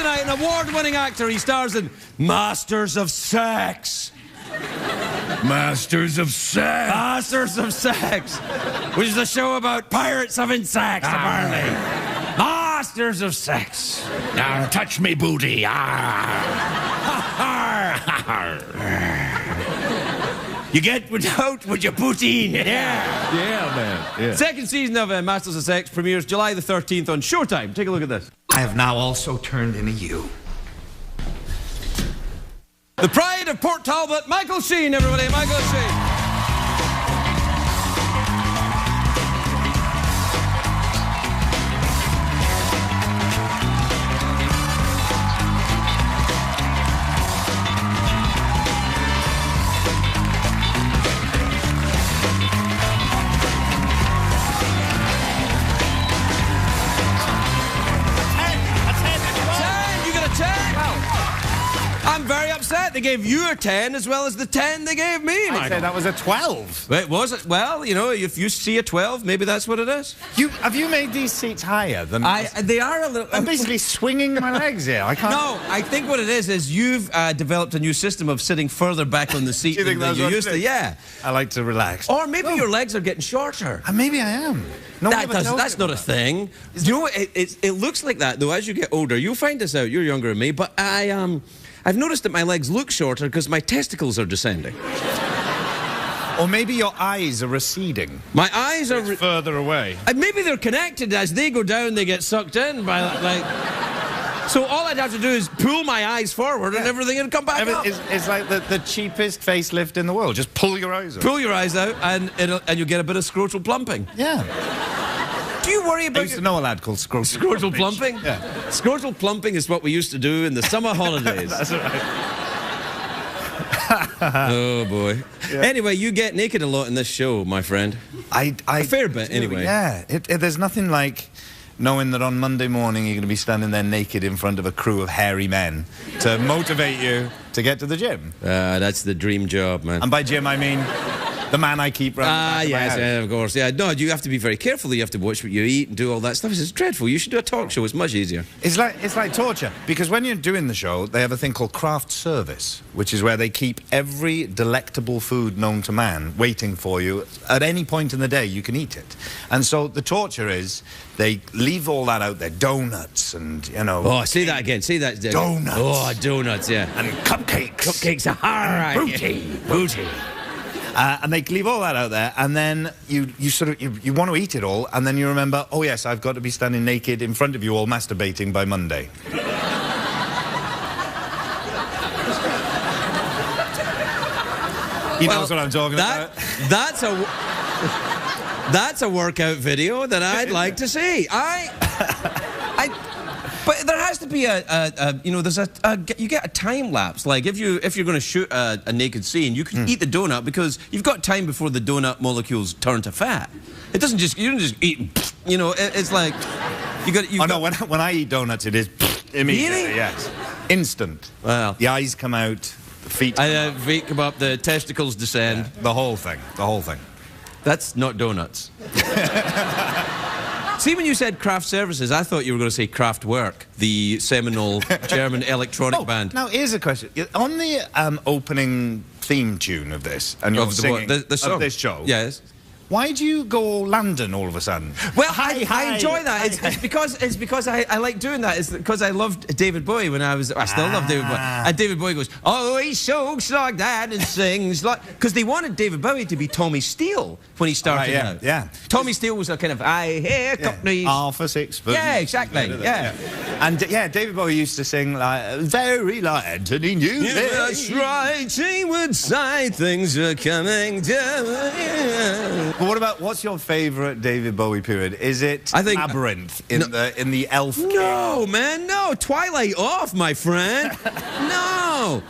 tonight, an award-winning actor. He stars in Masters of Sex. Masters of Sex. Masters of Sex, which is a show about pirates having sex, apparently. Masters of Sex. Now touch me booty. You get without what you put in. Yeah. Yeah, man. Yeah. Second season of Masters of Sex premieres July the 13th on Showtime. Take a look at this. I have now also turned into you. The pride of Port Talbot, Michael Sheen, everybody. Michael Sheen. I'm very upset. They gave you a 10 as well as the 10 they gave me, Michael. I'd say that was a 12. Wait, was it? Well, you know, if you see a 12, maybe that's what it is. Have you made these seats higher than... They are a little... I'm basically swinging my legs here. I can't... No, I think what it is you've developed a new system of sitting further back on the seat Do you think than that's you what used it to. is? Yeah. I like to relax. Or maybe your legs are getting shorter. Maybe I am. That's not a thing. You know what? It looks like that, though, as you get older. You'll find this out. You're younger than me. But I've noticed that my legs look shorter because my testicles are descending. Or maybe your eyes are receding. My eyes are... further away. Maybe they're connected. As they go down, they get sucked in by, like... So all I'd have to do is pull my eyes forward and everything would come back up. It's like the cheapest facelift in the world. Just pull your eyes out. Pull your eyes out and you'll get a bit of scrotal plumping. Yeah. Do you worry about... I used to know a lad called Scrotal plumping? Yeah. Scrotal plumping is what we used to do in the summer holidays. That's right. Oh, boy. Yeah. Anyway, you get naked a lot in this show, my friend. A fair bit, anyway. Yeah. There's nothing like knowing that on Monday morning you're going to be standing there naked in front of a crew of hairy men to motivate you to get to the gym. That's the dream job, man. And by gym, I mean... the man I keep running. Yes, yeah, of course. Yeah, no, you have to be very careful. You have to watch what you eat and do all that stuff. It's dreadful. You should do a talk show. It's much easier. It's like torture, because when you're doing the show, they have a thing called craft service, which is where they keep every delectable food known to man waiting for you. At any point in the day, you can eat it. And so the torture is they leave all that out there, donuts and, you know... Oh, say that again. Say that again. Donuts. Oh, donuts, yeah. And cupcakes. Cupcakes are hard. Booty. And they leave all that out there, and then you want to eat it all, and then you remember, oh yes, I've got to be standing naked in front of you all masturbating by Monday. He knows what I'm talking about. That's a workout video that I'd like to see. But there has to be you get a time lapse. Like if you're going to shoot a naked scene, you can eat the donut because you've got time before the donut molecules turn to fat. It doesn't just, you don't just eat, you know, it's like, no, when I eat donuts, it is immediately, really? Yes. Instant. Well. The eyes come out, the feet come up, the testicles descend. Yeah, the whole thing. That's not donuts. See, when you said craft services, I thought you were going to say Kraft Work, the seminal German electronic band. Now, here's a question. On the opening theme tune of this, and you're singing the song of this show, yes. Why do you go London all of a sudden? Well, I enjoy that. It's because I like doing that. It's because I loved David Bowie when I still love David Bowie. And David Bowie goes, oh, he soaks like that and sings like... Because they wanted David Bowie to be Tommy Steele when he started out. Yeah. Tommy Steele was a kind of, I hear company... Half a 6 foot. Yeah, exactly, yeah. And, David Bowie used to sing like, very like Anthony Newley. Yeah, that's right, he would say things are coming down. But what's your favourite David Bowie period? Is it Labyrinth in the Elf King? No, man, no. Twilight off, my friend. No.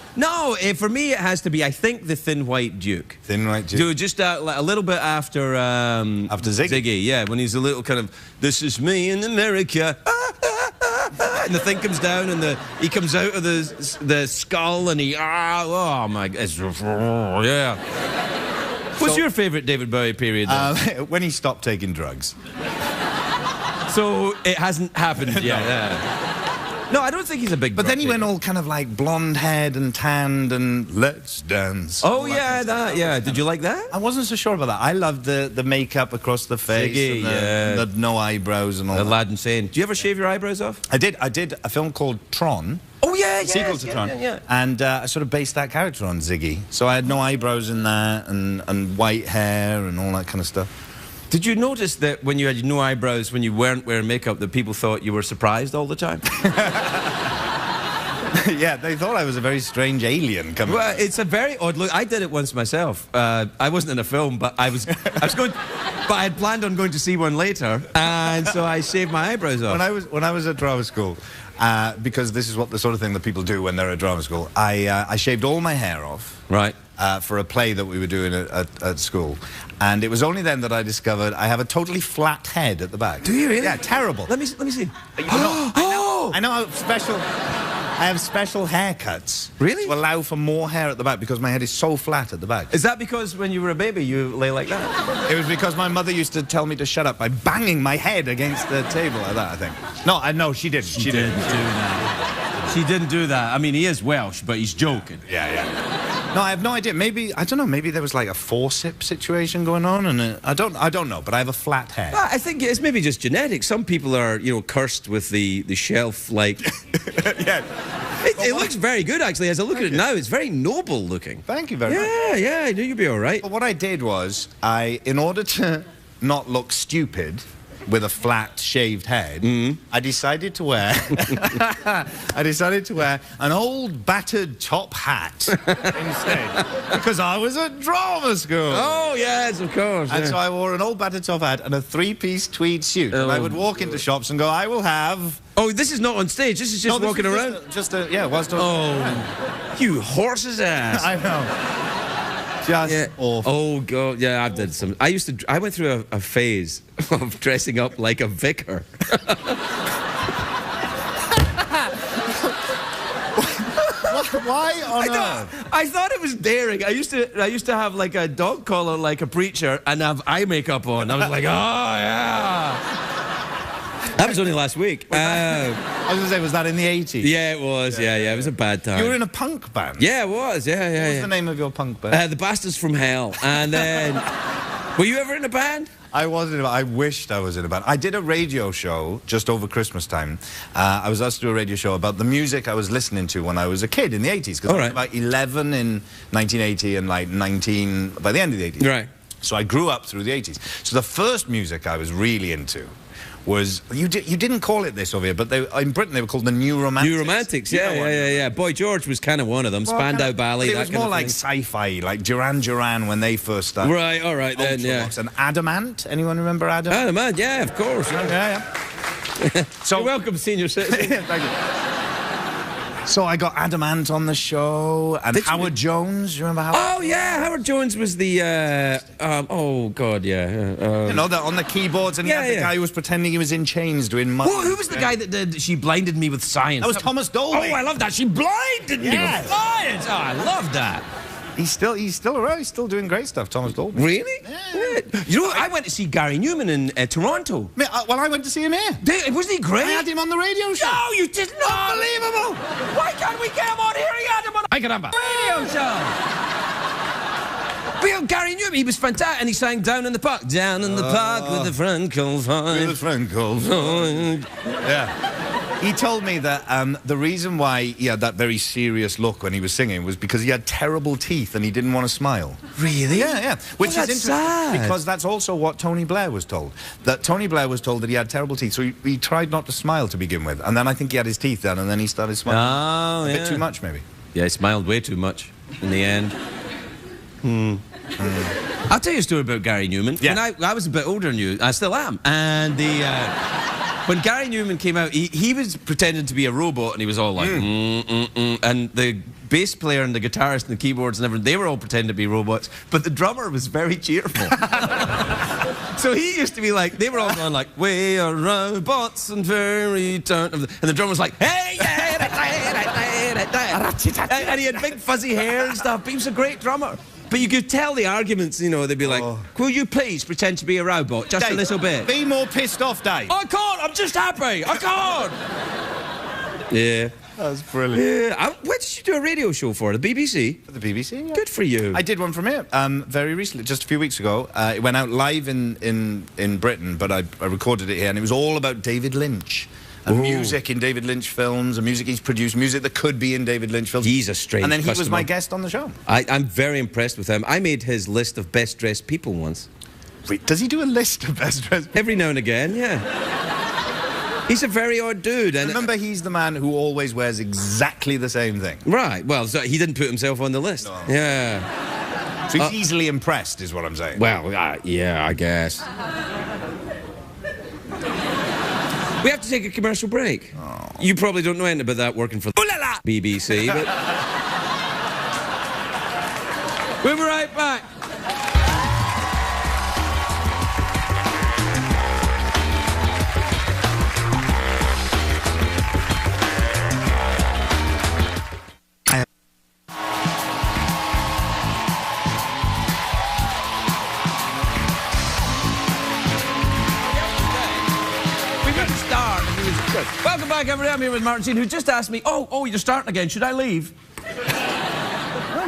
For me, it has to be, I think, the Thin White Duke. Thin White Duke. Dude, just like a little bit after... after Ziggy? Ziggy, yeah, when he's a little kind of, this is me in America. And the thing comes down and he comes out of the skull and oh my... yeah. What's your favourite David Bowie period, then? When he stopped taking drugs. So it hasn't happened yet. Yeah. No, I don't think he's a big. But then he birthday went all kind of like blonde-haired and tanned and let's dance. Oh yeah, that. Yeah. Did you like that? I wasn't so sure about that. I loved the makeup across the face, Ziggy, and the no eyebrows and all that. Aladdin Sane. Do you ever shave your eyebrows off? I did a film called Tron. Oh yeah, Sequel to Tron. And I sort of based that character on Ziggy. So I had no eyebrows in that and white hair and all that kind of stuff. Did you notice that when you had no eyebrows, when you weren't wearing makeup, that people thought you were surprised all the time? Yeah, they thought I was a very strange alien coming. Well, it's a very odd look. I did it once myself. I wasn't in a film, but I was going. But I had planned on going to see one later, and so I shaved my eyebrows off. When I was at drama school, because this is what the sort of thing that people do when they're at drama school, I shaved all my hair off. Right. For a play that we were doing at school. And it was only then that I discovered I have a totally flat head at the back. Do you really? Yeah, terrible. Let me see. I know how special... I have special haircuts. Really? To allow for more hair at the back because my head is so flat at the back. Is that because when you were a baby you lay like that? It was because my mother used to tell me to shut up by banging my head against the table like that, I think. No, she didn't. She didn't do that. She didn't do that. I mean, he is Welsh, but he's joking. Yeah. No, I have no idea. Maybe, I don't know, maybe there was like a forceps situation going on and I don't know, but I have a flat head. I think it's maybe just genetic. Some people are, cursed with the shelf, like... Yeah. It looks very good, actually. As I look at it now, it's very noble looking. Thank you very much. Yeah, I knew you'd be all right. But what I did was, in order to not look stupid with a flat, shaved head, I decided to wear... an old, battered top hat instead. Because I was at drama school. Oh, yes, of course. And so I wore an old, battered top hat and a three-piece tweed suit. And I would walk into shops and go, I will have... Oh, this is not on stage. This is just walking around. Whilst you horse's ass. I know. Just awful. Oh God, yeah, I've done some. I went through a phase of dressing up like a vicar. Why on earth? I thought it was daring. I used to have like a dog collar like a preacher and have eye makeup on. I was like, oh yeah. That was only last week. I was going to say, was that in the 80s? Yeah, it was. Yeah, it was a bad time. You were in a punk band? Yeah, it was. Yeah. What was the name of your punk band? The Bastards from Hell. And then... Were you ever in a band? I wasn't in a band. I wished I was in a band. I did a radio show just over Christmas time. I was asked to do a radio show about the music I was listening to when I was a kid in the 80s. Because I was about 11 in 1980 and like 19 by the end of the 80s. Right. So I grew up through the 80s. So the first music I was really into was, you didn't call it this over here, but in Britain they were called the New Romantics. New Romantics, yeah. Boy George was kind of one of them. Well, Spandau Ballet, it was more like sci-fi, like Duran Duran when they first started. Right, all right then, yeah. And Adamant, anyone remember Adamant? Adamant, yeah, of course. Yeah. So, you're welcome, senior citizen. Thank you. So I got Adamant on the show, and Howard Jones. You remember Howard? Oh yeah, Howard Jones was the. Oh God, yeah. You know, on the keyboards, and he had the guy who was pretending he was in chains doing. Who was the guy that did? She blinded me with science. That was Thomas Dolby. Oh, I love that. She blinded me with science. Oh, I love that. He's still around. He's still doing great stuff, Thomas Dolby. Really? Yeah. You know, I went to see Gary Newman in Toronto. Well, I went to see him here. Wasn't he great? I had him on the radio show. No, you did not. Unbelievable. Why can't we get him on here? He had him on the radio show. Real Gary Newman, he was fantastic, and he sang Down in the Park. Down in the park with a friend called Fine. With a friend called Fine. Yeah. He told me that the reason why he had that very serious look when he was singing was because he had terrible teeth and he didn't want to smile. Really? Yeah. Which is interesting sad. because that's also what Tony Blair was told. That Tony Blair was told that he had terrible teeth, so he tried not to smile to begin with, and then I think he had his teeth done, and then he started smiling. A bit too much, maybe. Yeah, he smiled way too much in the end. I'll tell you a story about Gary Newman. Yeah. When I was a bit older than you, I still am, and when Gary Newman came out, he was pretending to be a robot, and he was all like, and the bass player and the guitarist and the keyboards and everything, they were all pretending to be robots, but the drummer was very cheerful. So he used to be like, they were all going like, we are robots and very turn, and the drummer was like, hey, and he had big fuzzy hair and stuff, but he was a great drummer. But you could tell the arguments, you know, they'd be like, will you please pretend to be a robot just a little bit? Be more pissed off, Dave. I can't, I'm just happy, I can't. Yeah. That's brilliant. Yeah. Where did you do a radio show for? The BBC? For the BBC, yeah. Good for you. I did one from here very recently, just a few weeks ago. It went out live in Britain, but I recorded it here, and it was all about David Lynch. And music in David Lynch films, and music he's produced, music that could be in David Lynch films. He's a strange And then he was customer. my guest on the show. I'm very impressed with him. I made his list of best-dressed people once. Wait, does he do a list of best dressed people? Every now and again, yeah. He's a very odd dude. And Remember, he's the man who always wears exactly the same thing. Right, well, so he didn't put himself on the list. No. Yeah. So he's easily impressed, is what I'm saying. Well, yeah, I guess. We have to take a commercial break. Oh. You probably don't know anything about that working for the BBC, but... We'll be right back. Welcome back, everybody. I'm here with Martin Sheen, who just asked me, oh, you're starting again. Should I leave?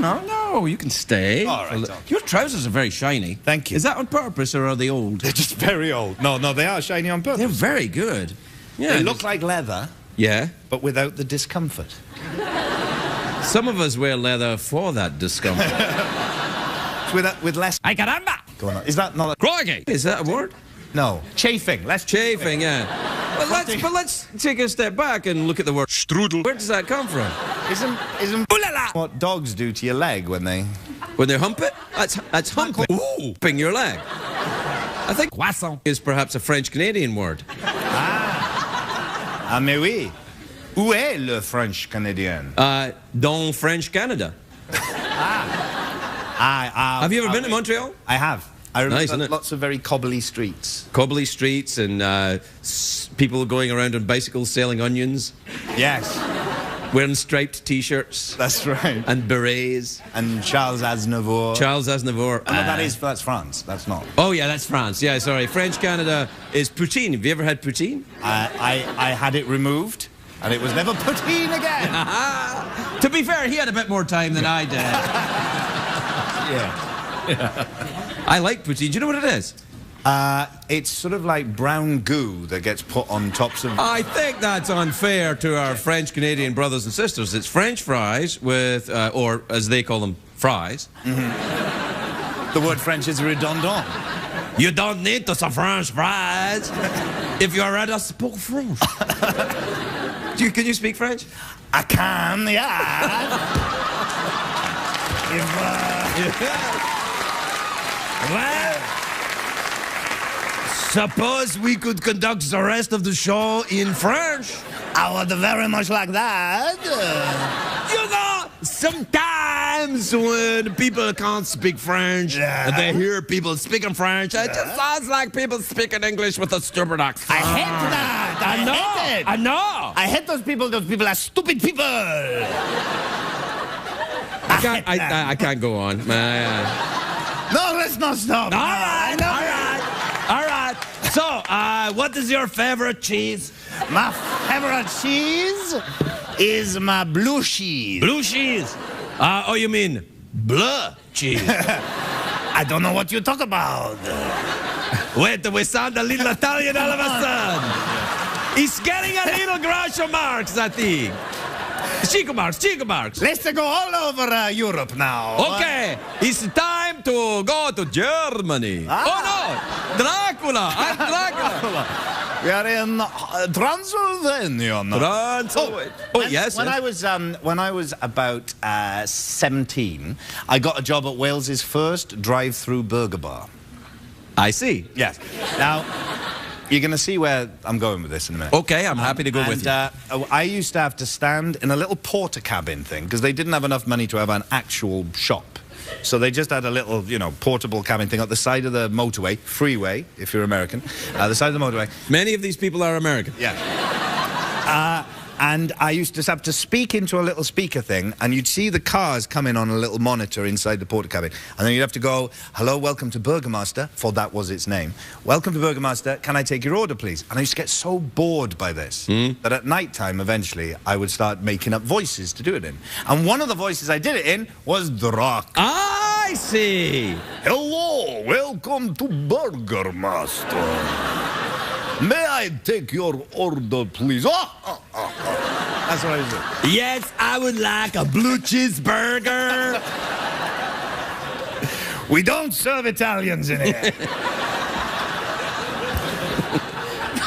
No, you can stay. All right, Tom. Your trousers are very shiny. Thank you. Is that on purpose, or are they old? They're just very old. No, they are shiny on purpose. They're very good. Yeah, They look like leather, Yeah. but without the discomfort. Some of us wear leather for that discomfort. With less... Ay, caramba! going on. Is that not a... Crikey! Is that a word? No. Chafing. Less Chafing, yeah. But let's take a step back and look at the word strudel. Where does that come from? Isn't what dogs do to your leg when they... When they hump it? That's humping. Ooh, humping your leg. I think croissant is perhaps a French-Canadian word. Ah, mais oui. Où est le French Canadien? Dans French Canada. Have you ever been to Montreal? I have. I remember Nice, isn't it? lots of very cobbly streets. Cobbly streets and people going around on bicycles selling onions, Yes, wearing striped T-shirts that's right. and berets. And Charles Aznavour. Charles Aznavour. Oh, no, that's France. That's not. Oh, yeah, that's France. Yeah, sorry. French Canada is poutine. Have you ever had poutine? I had it removed, and it was never poutine again. To be fair, he had a bit more time than I did. Yeah. I like poutine. Do you know what it is? It's sort of like brown goo that gets put on tops of... I think that's unfair to our French-Canadian brothers and sisters. It's French fries with, or as they call them, fries. Mm-hmm. The word French is redondant. You don't need to say French fries if you're ready to speak French. Can you speak French? I can, yeah. Well, suppose we could conduct the rest of the show in French. I would very much like that. You know, sometimes when people can't speak French, and they hear people speaking French, it just sounds like people speaking English with a stupid accent. I hate that. I hate it. I know. I hate those people. Those people are stupid people. I can't go on. No, let's not stop. All right. So, what is your favorite cheese? My favorite cheese is my blue cheese. Blue cheese. Oh, you mean bleu cheese? I don't know what you talk about. Wait, we sound a little Italian all of a sudden. He's getting a little Groucho Marx, I think. Chico Marx. Let's go all over Europe now. Okay, it's time to go to Germany. Oh, no, Dracula. I'm Dracula. We are in Transylvania now. Yes. When I was about 17, I got a job at Wales's first drive-through burger bar. I see. Yes. Now, you're going to see where I'm going with this in a minute. Okay, I'm happy to go with you. I used to have to stand in a little porter cabin thing because they didn't have enough money to have an actual shop. So they just had a little, portable cabin thing at the side of the motorway, freeway, if you're American, the side of the motorway. Many of these people are American. Yeah. And I used to have to speak into a little speaker thing, and you'd see the cars come in on a little monitor inside the porter cabin. And then you'd have to go, hello, welcome to Burgermaster, for that was its name. Welcome to Burgermaster, can I take your order, please? And I used to get so bored by this that at night time, eventually, I would start making up voices to do it in. And one of the voices I did it in was The Rock. I see. Hello, welcome to Burgermaster. May I take your order, please? That's what I said. Yes, I would like a blue cheeseburger. We don't serve Italians in here.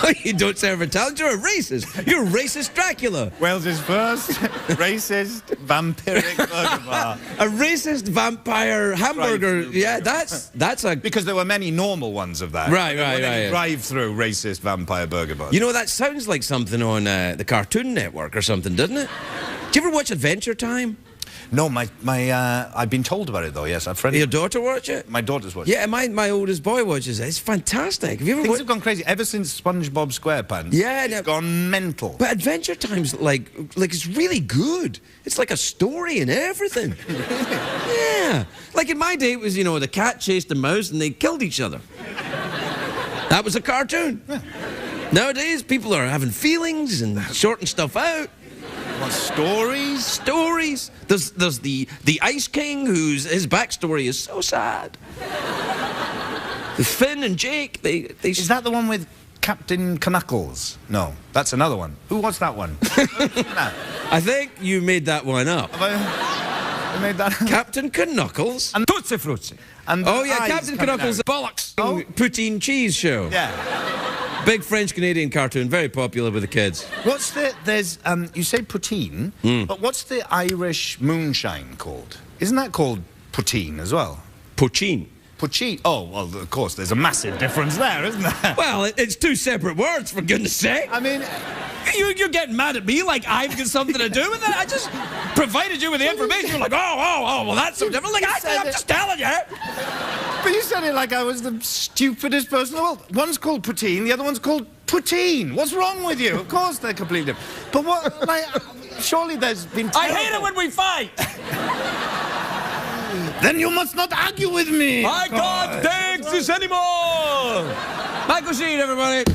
No, you don't serve Italians. You're a racist. You're a racist Dracula. Wales' first racist vampiric burger bar. A racist vampire hamburger. Yeah, that's a... Because there were many normal ones of that. Right. Drive-through racist vampire burger bars. You know, that sounds like something on the Cartoon Network or something, doesn't it? Do you ever watch Adventure Time? No, I've been told about it though. Yes, I've friends. Your daughter watch it? My daughter's watching. Yeah, my oldest boy watches it. It's fantastic. Have you ever? Things have gone crazy ever since SpongeBob SquarePants. Yeah, it's gone mental. But Adventure Time's like it's really good. It's like a story and everything. Yeah, like in my day, it was the cat chased the mouse and they killed each other. That was a cartoon. Yeah. Nowadays, people are having feelings and sorting stuff out. What, stories? Stories. There's the Ice King, his backstory is so sad. Finn and Jake, they... Is that the one with Captain Knuckles? No, that's another one. Who was that one? I think you made that one up. Have I made that up? Captain Knuckles and Tootsie Frutti. And Captain Knuckles, bollocks. Poutine cheese show. Yeah. Big French-Canadian cartoon, very popular with the kids. What's you say poutine, but what's the Irish moonshine called? Isn't that called poutine as well? Poutine. Poutine. Oh, well, of course, there's a massive difference there, isn't there? Well, it's two separate words, for goodness sake. I mean... You're getting mad at me like I've got something to do with it. I just provided you with the information. You're like, well, that's so different. Like, I'm just telling you. But you said it like I was the stupidest person in the world. One's called poutine, the other one's called poutine. What's wrong with you? Of course they're completely different. But what, like, surely there's been terrible... I hate it when we fight. Then you must not argue with me. I can't take this anymore. Michael Sheen, everybody.